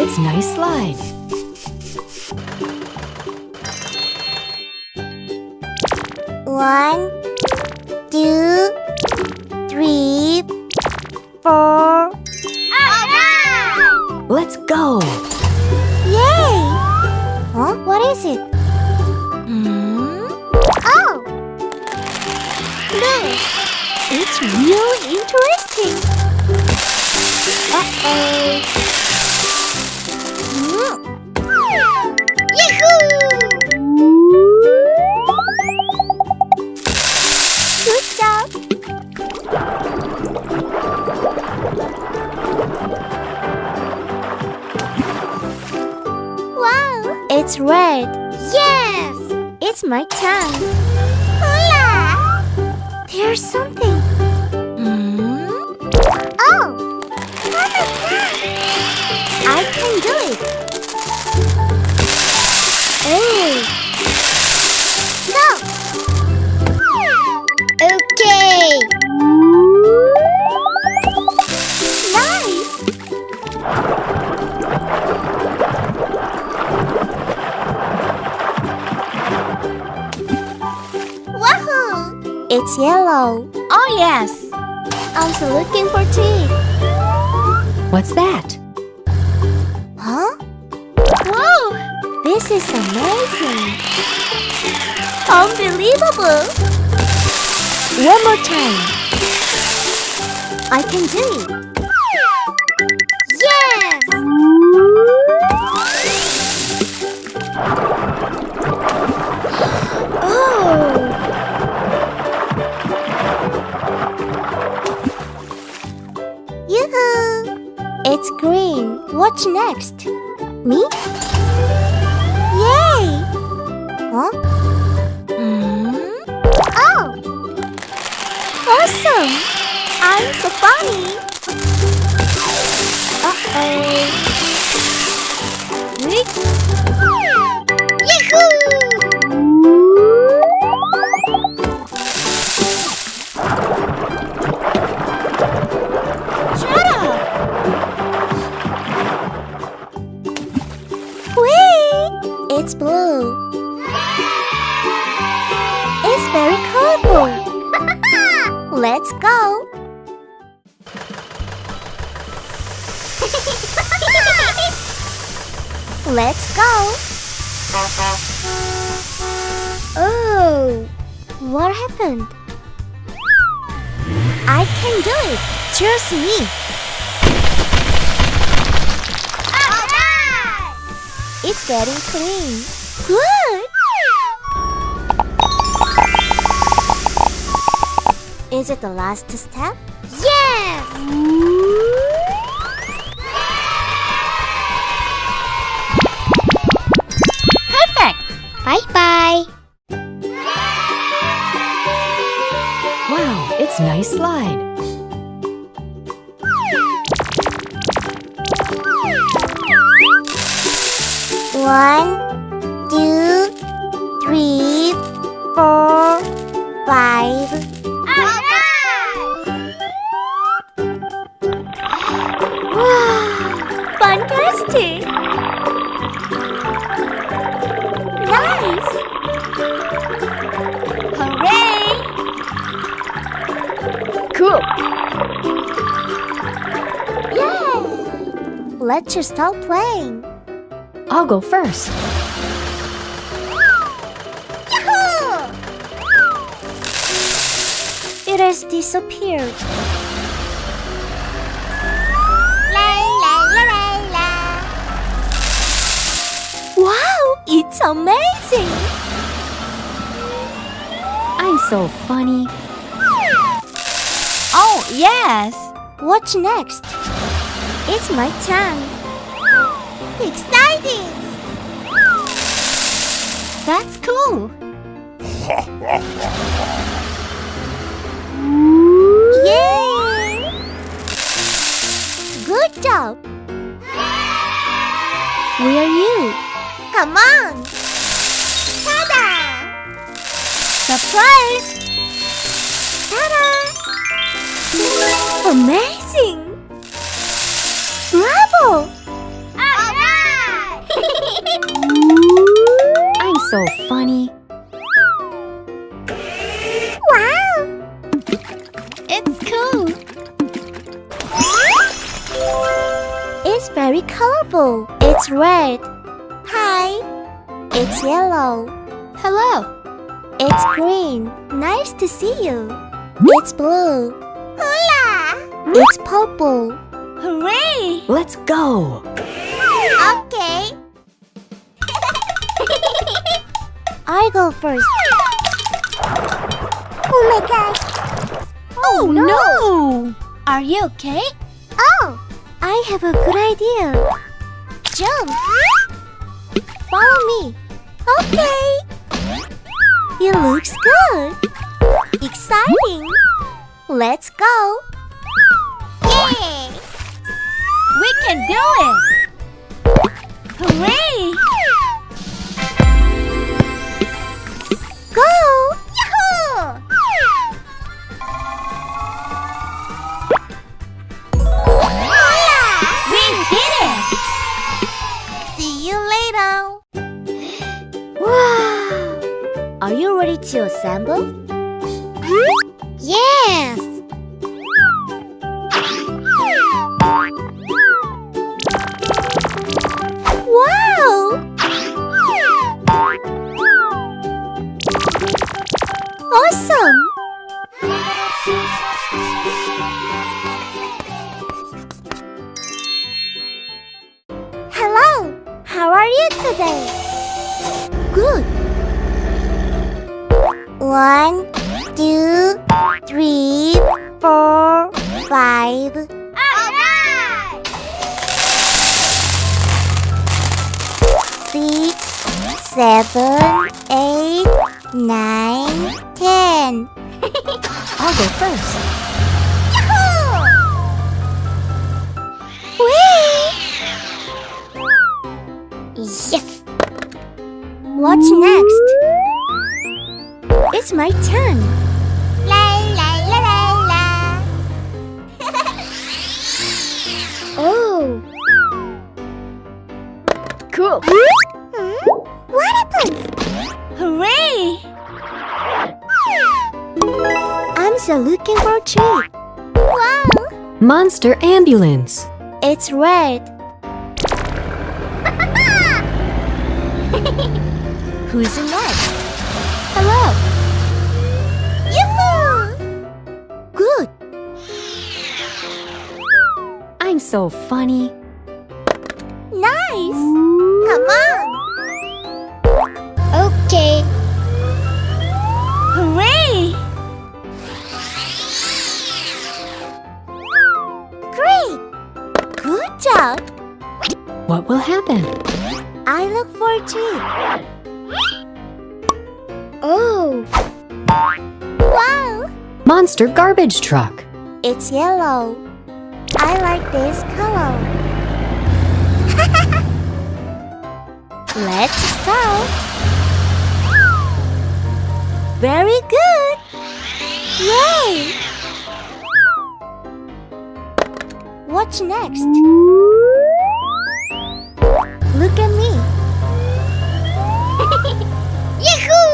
it's nice slide. One, two, three, four. Let's go. Yay! Huh? What is it? Oh! Look! It's really interesting. Uh-oh. Yahoo! Good job! Wow! It's red. Yes! It's my tongue. Hola! There's something. Oh! I can do it. Oh! Go! Okay! Nice! Wahoo! It's yellow. Oh, yes. I'm still looking for teeth. What's that? Huh? Whoa! This is amazing. Unbelievable. One more time. I can do it. Yes! Oh! Yoo-hoo! It's green. What's next? Me? Yay! Huh? Oh! Awesome! I'm so funny! Uh-oh! Shut up! Whee! It's blue. It's very colorful. Let's go. Let's go. Oh, what happened? I can do it. Trust me. It's getting clean. Good. Is it the last step? Yes! Perfect. Bye-bye. Wow, it's nice slide. One, two, three, four, five. Wow! Fantastic! Nice! Hooray! Cool. Yay! Let's just start playing. I'll go first. Yahoo! It has disappeared. La la la la la. Wow, it's amazing! I'm so funny. Oh, yes. What's next? It's my turn. Exciting! That's cool. Yay! Good job! Where are you? Come on! Ta-da! Surprise! Ta-da! Amazing! Bravo! Yahoo! It's very colorful. It's red. Hi. It's yellow. Hello. It's green. Nice to see you. It's blue. Hola. It's purple. Hooray! Let's go. Okay. I go first. Oh my gosh. Oh no! Are you okay? Oh, I have a good idea. Jump. Follow me. Okay. It looks good. Exciting. Let's go. Yay! We can do it! Hooray! Go! Yahoo! We did it! See you later. Wow! Are you ready to assemble? Yes! Wow! Awesome! Hello! How are you today? Good! 1, 2, 3, 4, 5. Alright! 6, 7, 8, 9, 10. I'll go first. Yahoo! Whee! Yes! What's next? It's my turn. La la la la la. Oh. Cool. What happens? Hooray! I'm still looking for a tree. Wow. Monster ambulance. It's red. Who's next? Hello. Yoo-hoo! Good. I'm so funny. Nice. Come on. Okay. Hooray! Great. Good job. What will happen? I look for a tree. Oh. Wow. Monster garbage truck. It's yellow. I like this color. Let's start. Very good. Yay! What's next? Look at me. Yahoo!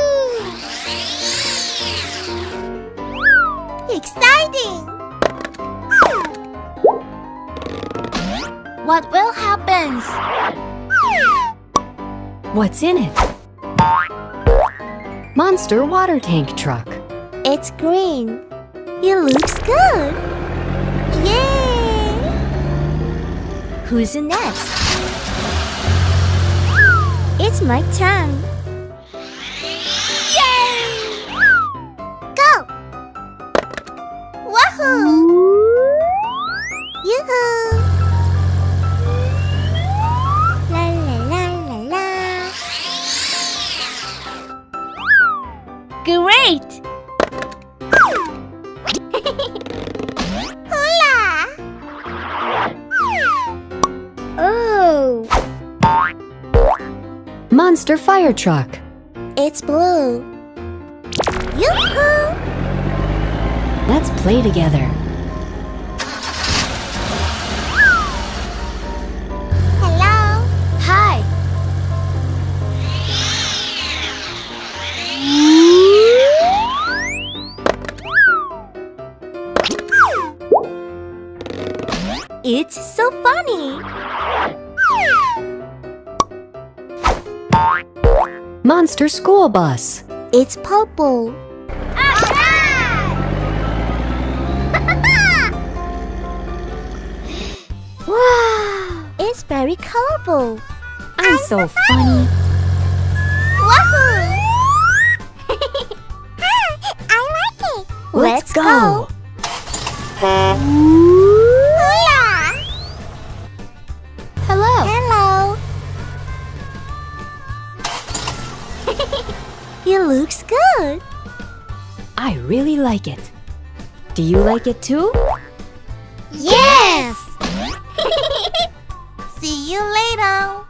Exciting! What will happen? What's in it? Monster water tank truck. It's green. It looks good. Yay! Who's next? It's my turn. Yay! Go! Wahoo! Yoo-hoo! La la la la la. Great! Hola! Oh! Monster fire truck. It's blue. Yoo-hoo! Let's play together. Hello. Hi. It's so funny. Monster School Bus. It's purple. Wow! It's very colorful. I'm so funny. Wahoo! I like it. Let's go. Hula! Hello. Hello. It looks good. I really like it. Do you like it too? Yes! See you later.